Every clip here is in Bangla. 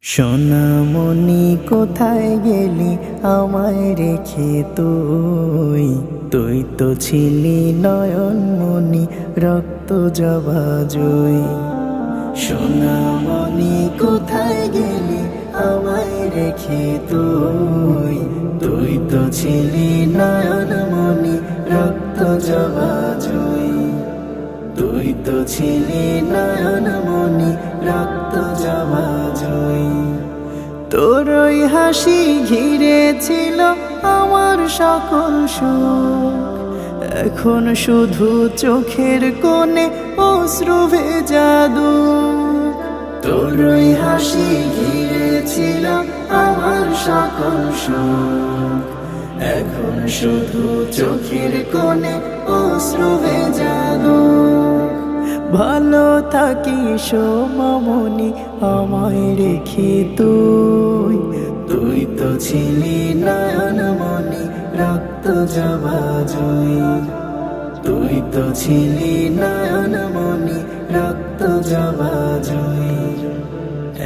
সোনামণি কোথায় গেলি আমায় রেখে তুই? তুই তো ছিলি নয়নমণি রক্ত জবা জুই। সোনামণি কোথায় গেলি আমায় রেখে তুই? তুই তো ছিলি নয়নমণি রক্ত জবা জুই। তুই তো ছিলি নয়নমণি রক্ত জবা জুই। তোর ওই হাসি ঘিরে ছিল আমার সকল সুখ, এখন শুধু চোখের কোণে অশ্রু ভেজা দুঃখ। তোর ওই হাসি ঘিরে ছিল আমার সকল সুখ, এখন শুধু চোখের কোণে অশ্রু ভেজা দুঃখ। ভালো থাকিস মামনি আমায় রেখে তুই। তুই তো ছিলি নয়নমণি রক্ত জবা জুই। তুই তো ছিলি নয়নমণি রক্ত জবা জুই।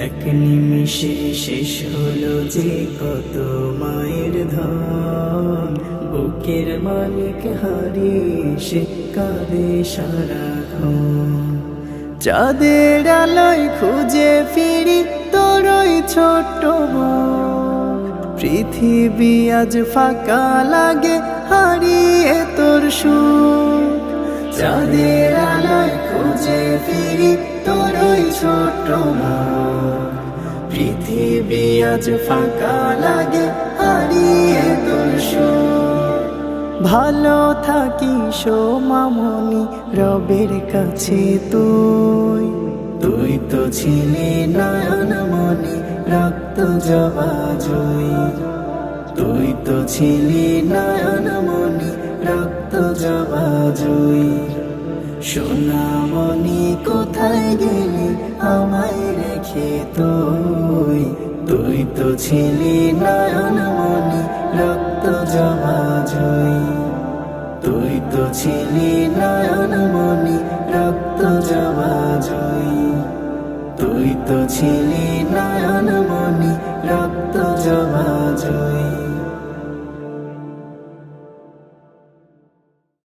এক নিমিষে শেষ হলো যে কত মায়ের ধন, বুকের মালিক হারিয়ে সে কাঁদে সারাক্ষণ। চাঁদের আলোয় খুঁজে ফিরি তোর ওই ছোট্ট মুখ, পৃথিবী আজ ফাঁকা লাগে হারিয়ে তোর সুখ। চাঁদের আলোয় খুঁজে ফিরি তোর ওই ছোট্ট মুখ, পৃথিবী আজ ফাঁকা লাগে হারিয়ে তোর সুখ। ভালো থাকিস মামনি রবের কাছে তুই। তুই তো ছিলি নয়নমণি রক্ত জবা জুই। তুই তো ছিলি নয়নমণি রক্ত জবা জুই। সোনামণি কোথায় গেলি আমায় রেখে তুই? তুই তো ছিলি নয়নমণি রক্ত জবা জুই। তুই তো ছিলি নয়নমণি রক্ত জবা জুই। তুই তো ছিলি